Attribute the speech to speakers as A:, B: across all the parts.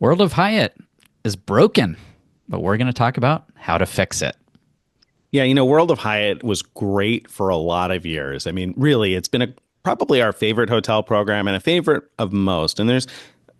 A: World of Hyatt is broken, but we're going to talk about how to fix it.
B: Yeah, World of Hyatt was great for a lot of years. I mean, really, it's been probably our favorite hotel program and a favorite of most. And there's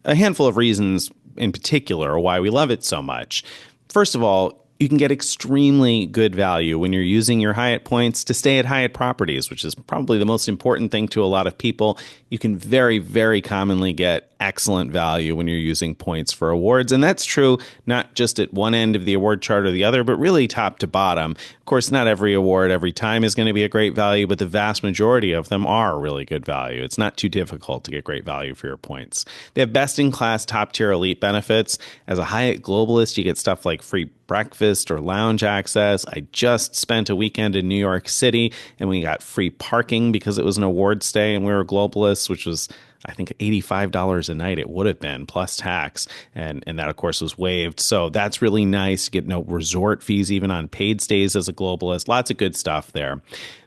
B: a handful of reasons in particular why we love it so much. First of all, you can get extremely good value when you're using your Hyatt points to stay at Hyatt properties, which is probably the most important thing to a lot of people. You can very, very commonly get excellent value when you're using points for awards. And that's true not just at one end of the award chart or the other, but really top to bottom. Of course, not every award every time is going to be a great value, but the vast majority of them are really good value. It's not too difficult to get great value for your points. They have best in class, top tier elite benefits. As a Hyatt Globalist, you get stuff like free breakfast or lounge access. I just spent a weekend in New York City and we got free parking because it was an award stay and we were globalists, which was I think $85 a night it would have been plus tax. And that of course was waived. So that's really nice. You get no resort fees even on paid stays as a globalist. Lots of good stuff there.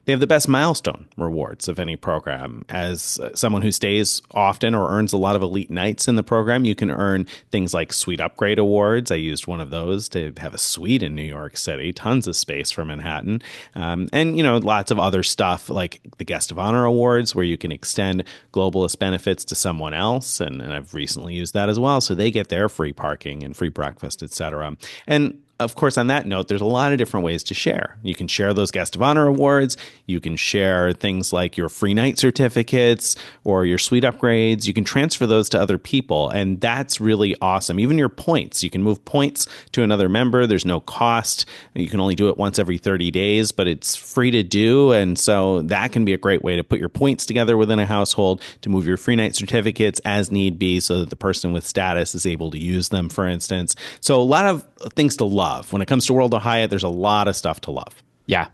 B: They have the best milestone rewards of any program. As someone who stays often or earns a lot of elite nights in the program, you can earn things like suite upgrade awards. I used one of those to have a suite in New York City, tons of space for Manhattan. And, lots of other stuff like the Guest of Honor Awards, where you can extend globalist benefits to someone else. And I've recently used that as well. So they get their free parking and free breakfast, et cetera. And of course, on that note, there's a lot of different ways to share. You can share those Guest of Honor awards. You can share things like your free night certificates or your suite upgrades. You can transfer those to other people. And that's really awesome. Even your points, you can move points to another member. There's no cost. You can only do it once every 30 days, but it's free to do. And so that can be a great way to put your points together within a household to move your free night certificates as need be so that the person with status is able to use them, for instance. So a lot of things to love. When it comes to World of Hyatt, there's a lot of stuff to love.
A: Yeah,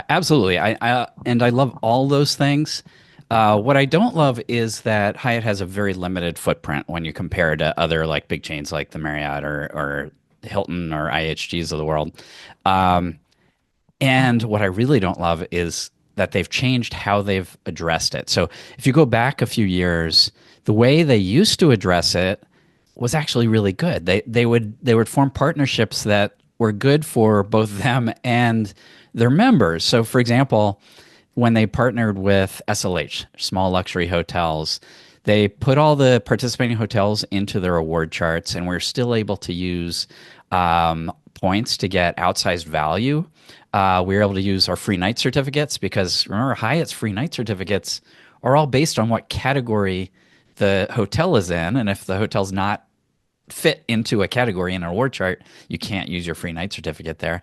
A: absolutely. I love all those things. What I don't love is that Hyatt has a very limited footprint when you compare to other like big chains like the Marriott or Hilton or IHGs of the world. Um, and what I really don't love is that they've changed how they've addressed it. So if you go back a few years, the way they used to address it was actually really good. They would form partnerships that were good for both them and their members. So, for example, when they partnered with SLH, Small Luxury Hotels, they put all the participating hotels into their award charts, and we're still able to use points to get outsized value. We were able to use our free night certificates because remember, Hyatt's free night certificates are all based on what category the hotel is in, and if the hotel's not fit into a category in an award chart, you can't use your free night certificate there.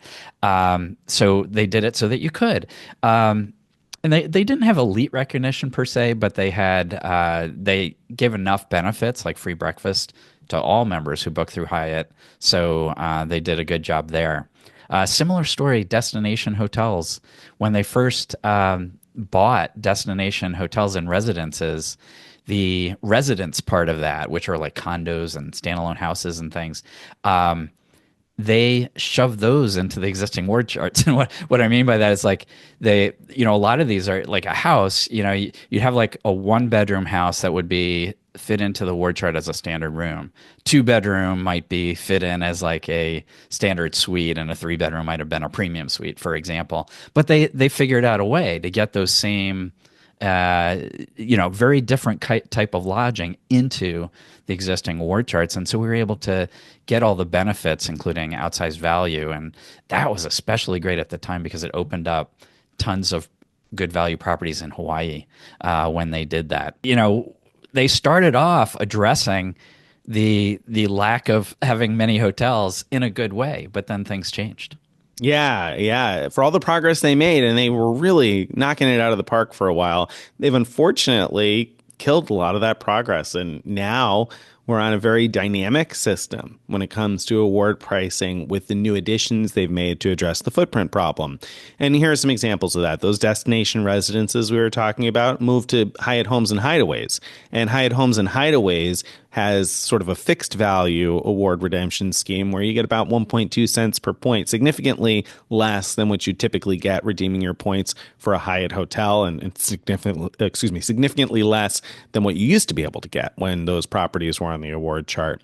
A: So they did it so that you could. And they didn't have elite recognition per se, but they gave enough benefits like free breakfast to all members who book through Hyatt. So they did a good job there. Similar story, destination hotels. When they first bought destination hotels and residences, the residence part of that, which are like condos and standalone houses and things, they shove those into the existing word charts. And what I mean by that is like a lot of these are like a house, you'd have like a 1-bedroom house that would be fit into the word chart as a standard room. 2-bedroom might be fit in as like a standard suite, and a 3-bedroom might have been a premium suite, for example. But they figured out a way to get those same very different type of lodging into the existing award charts. And so we were able to get all the benefits, including outsized value. And that was especially great at the time because it opened up tons of good value properties in Hawaii when they did that. They started off addressing the lack of having many hotels in a good way, but then things changed.
B: Yeah, yeah. For all the progress they made, and they were really knocking it out of the park for a while, they've unfortunately killed a lot of that progress. And now we're on a very dynamic system when it comes to award pricing with the new additions they've made to address the footprint problem. And here are some examples of that. Those destination residences we were talking about moved to Hyatt Homes and Hideaways. And Hyatt Homes and Hideaways has sort of a fixed value award redemption scheme where you get about 1.2 cents per point, significantly less than what you typically get redeeming your points for a Hyatt hotel, and significantly less than what you used to be able to get when those properties were on the award chart.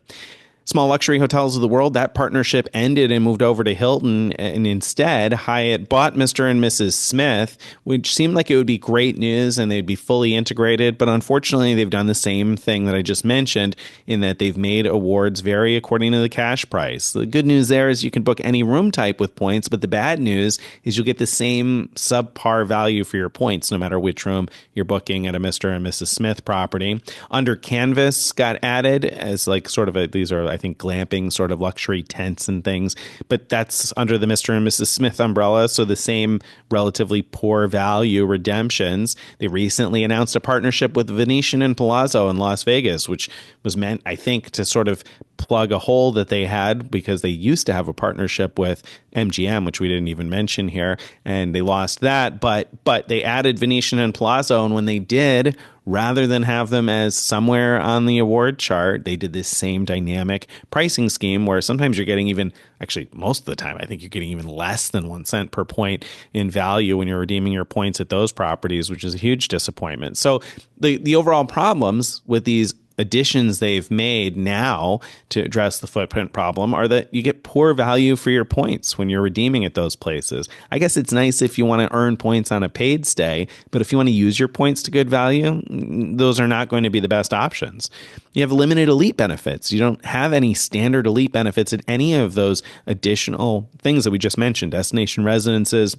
B: small luxury hotels of the world, that partnership ended and moved over to Hilton. And instead, Hyatt bought Mr. and Mrs. Smith, which seemed like it would be great news and they'd be fully integrated. But unfortunately, they've done the same thing that I just mentioned in that they've made awards vary according to the cash price. The good news there is you can book any room type with points, but the bad news is you'll get the same subpar value for your points no matter which room you're booking at a Mr. and Mrs. Smith property. Under Canvas got added as like sort of these are, I think, glamping sort of luxury tents and things, but that's under the Mr. and Mrs. Smith umbrella. So the same relatively poor value redemptions. They recently announced a partnership with Venetian and Palazzo in Las Vegas, which was meant, I think, to sort of plug a hole that they had because they used to have a partnership with MGM, which we didn't even mention here, and they lost that. But they added Venetian and Palazzo, and when they did, rather than have them as somewhere on the award chart, they did this same dynamic pricing scheme where sometimes you're getting even, actually most of the time, I think you're getting even less than 1 cent per point in value when you're redeeming your points at those properties, which is a huge disappointment. So the overall problems with these additions they've made now to address the footprint problem are that you get poor value for your points when you're redeeming at those places. I guess it's nice if you want to earn points on a paid stay, but if you want to use your points to good value, those are not going to be the best options. You have limited elite benefits. You don't have any standard elite benefits at any of those additional things that we just mentioned: destination residences,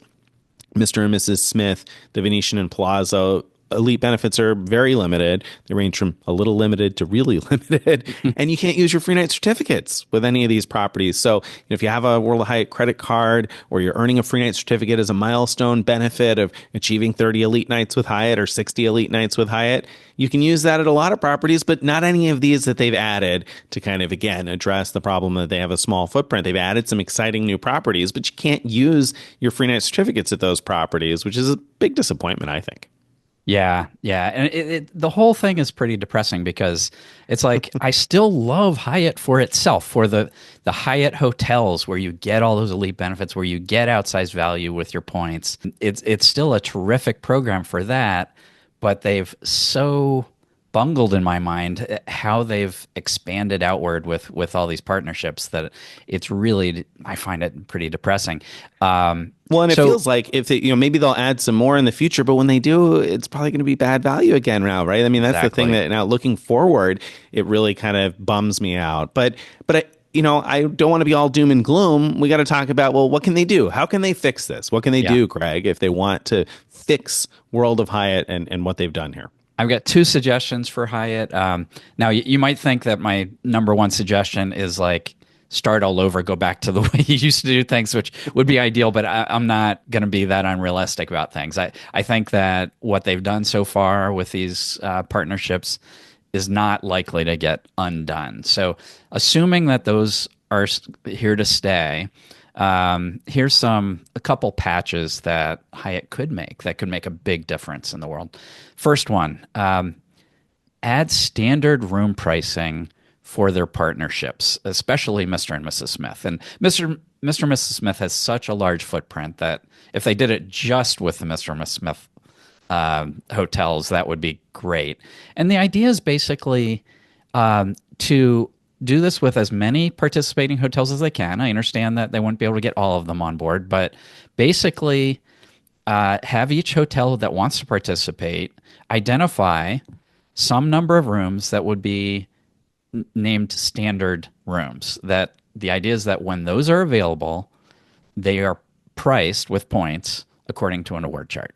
B: Mr. and Mrs. Smith, the Venetian and Palazzo. Elite benefits are very limited. They range from a little limited to really limited, and you can't use your free night certificates with any of these properties. So if you have a World of Hyatt credit card or you're earning a free night certificate as a milestone benefit of achieving 30 elite nights with Hyatt or 60 elite nights with Hyatt, you can use that at a lot of properties, but not any of these that they've added to kind of, again, address the problem that they have a small footprint. They've added some exciting new properties, but you can't use your free night certificates at those properties, which is a big disappointment, I think.
A: Yeah, yeah, and the whole thing is pretty depressing because it's like I still love Hyatt for itself, for the Hyatt hotels where you get all those elite benefits, where you get outsized value with your points. It's still a terrific program for that, but they've so bungled in my mind how they've expanded outward with all these partnerships that it's really, I find it pretty depressing.
B: Well, and it
A: So
B: feels like if they, maybe they'll add some more in the future, but when they do, it's probably going to be bad value again now, right? I mean, that's the thing
A: exactly.
B: that now looking forward, it really kind of bums me out. But I don't want to be all doom and gloom. We got to talk about, well, what can they do? How can they fix this? What can they
A: Yeah.
B: do, Greg, if they want to fix World of Hyatt and what they've done here?
A: I've got two suggestions for Hyatt. Now, you might think that my number one suggestion is like start all over, go back to the way you used to do things, which would be ideal, but I'm not going to be that unrealistic about things. I think that what they've done so far with these partnerships is not likely to get undone. So, assuming that those are here to stay, here's a couple patches that Hyatt could make that could make a big difference in the world. First one, add standard room pricing for their partnerships, especially Mr. and Mrs. Smith. And Mr. and Mrs. Smith has such a large footprint that if they did it just with the Mr. and Mrs. Smith hotels, that would be great. And the idea is basically to do this with as many participating hotels as they can. I understand that they wouldn't be able to get all of them on board, but basically have each hotel that wants to participate identify some number of rooms that would be named standard rooms. That the idea is that when those are available, they are priced with points according to an award chart.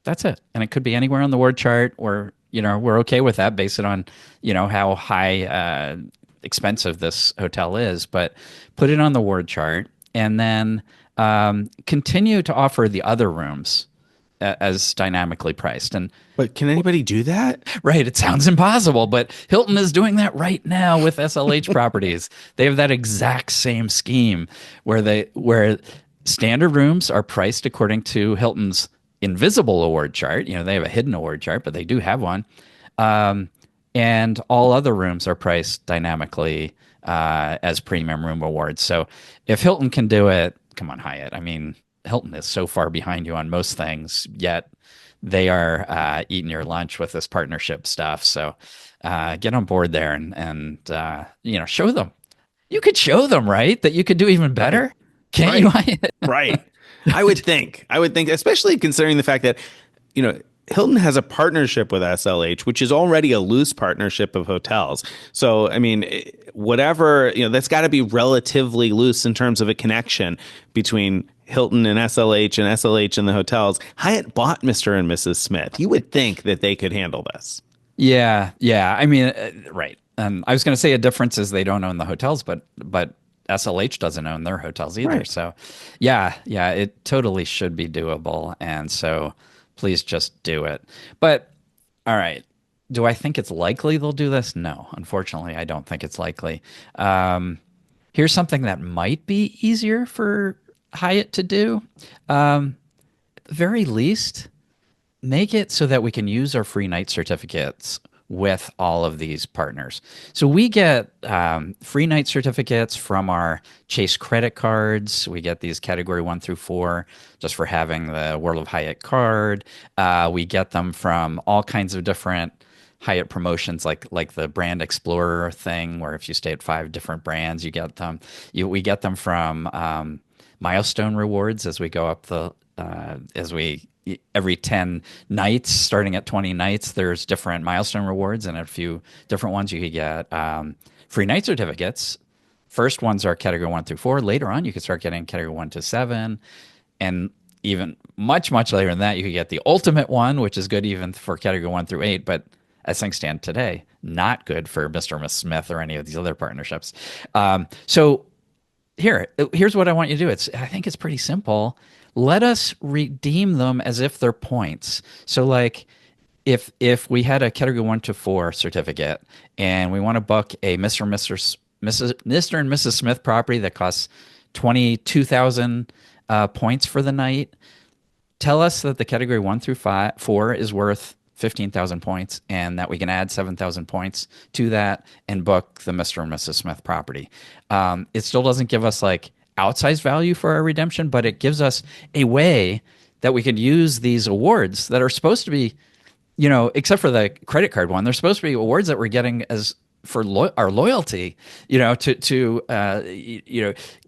A: That's it. And it could be anywhere on the word chart or, we're okay with that based on, how high expensive this hotel is, but put it on the word chart and then continue to offer the other rooms as dynamically priced. And
B: But can anybody do that?
A: right, it sounds impossible, but Hilton is doing that right now with SLH properties. They have that exact same scheme where standard rooms are priced according to Hilton's invisible award chart. They have a hidden award chart, but they do have one. And all other rooms are priced dynamically as premium room awards. So if Hilton can do it, come on, Hyatt. I mean, Hilton is so far behind you on most things, yet they are eating your lunch with this partnership stuff. So get on board there and show them. You could show them, right? That you could do even
B: Right.
A: better. Can't you?
B: Right. Right. I would think, especially considering the fact that, you know, Hilton has a partnership with SLH, which is already a loose partnership of hotels. So, I mean, whatever, you know, that's got to be relatively loose in terms of a connection between Hilton and SLH and the hotels. Hyatt bought Mr. and Mrs. Smith. You would think that they could handle this.
A: Yeah, yeah. I mean, right. I was going to say a difference is they don't own the hotels, but SLH doesn't own their hotels either.
B: Right.
A: So, yeah, yeah, it totally should be doable. And so, please just do it. But all right, do I think it's likely they'll do this? No, unfortunately, I don't think it's likely. Um, Here's something that might be easier for Hyatt to do. At the very least, make it so that we can use our free night certificates with all of these partners. So we get free night certificates from our Chase credit cards. We get these category 1 through 4 just for having the World of Hyatt card. We get them from all kinds of different Hyatt promotions, like the Brand Explorer thing, where if you stay at 5 different brands, you get them. We get them from milestone rewards as we go up the as we every 10 nights, starting at 20 nights, there's different milestone rewards, and a few different ones you could get free night certificates. First ones are category 1 through 4. Later on, you could start getting category 1 to 7. And even much later than that, you could get the ultimate one, which is good even for category 1 through 8. But as things stand today, not good for Mr. and Miss Smith or any of these other partnerships. So here's what I want you to do. I think it's pretty simple. Let us redeem them as if they're points. So like if we had a category 1 to 4 certificate and we want to book a Mr. and Mrs. Smith property that costs 22,000 points for the night, tell us that the category 1 through 4 is worth 15,000 points and that we can add 7,000 points to that and book the Mr. and Mrs. Smith property. It still doesn't give us like outsized value for our redemption, but it gives us a way that we could use these awards that are supposed to be, except for the credit card one, they're supposed to be awards that we're getting as for our loyalty, to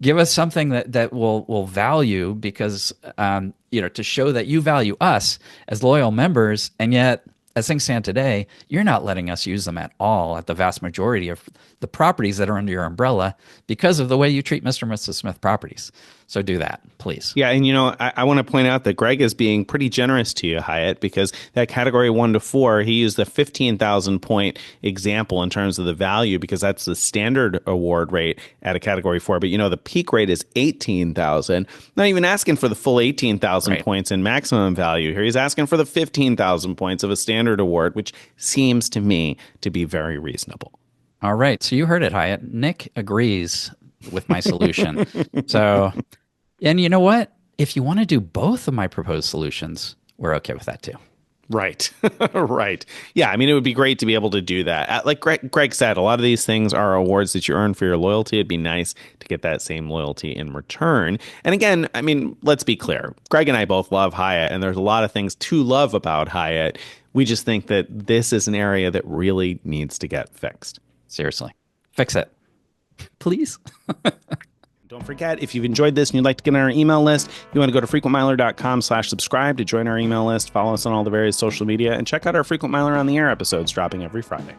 A: give us something that will value because, to show that you value us as loyal members. And yet, as things stand today, you're not letting us use them at all at the vast majority of the properties that are under your umbrella because of the way you treat Mr. and Mrs. Smith properties. So do that, please.
B: Yeah, and I want to point out that Greg is being pretty generous to you, Hyatt, because that category 1 to 4, he used the 15,000 point example in terms of the value because that's the standard award rate at a category 4. But the peak rate is 18,000. Not even asking for the full 18,000
A: Right.
B: points in maximum value here. He's asking for the 15,000 points of a standard award, which seems to me to be very reasonable.
A: All right. So you heard it, Hyatt. Nick agrees with my solution. So, and you know what? If you want to do both of my proposed solutions, we're okay with that too.
B: Right. Right. Yeah. I mean, it would be great to be able to do that. Like Greg said, a lot of these things are awards that you earn for your loyalty. It'd be nice to get that same loyalty in return. And again, I mean, let's be clear. Greg and I both love Hyatt, and there's a lot of things to love about Hyatt. We just think that this is an area that really needs to get fixed.
A: Seriously. Fix it. Please.
B: Don't forget, if you've enjoyed this and you'd like to get on our email list, you want to go to frequentmiler.com/subscribe to join our email list, follow us on all the various social media, and check out our Frequent Miler on the Air episodes dropping every Friday.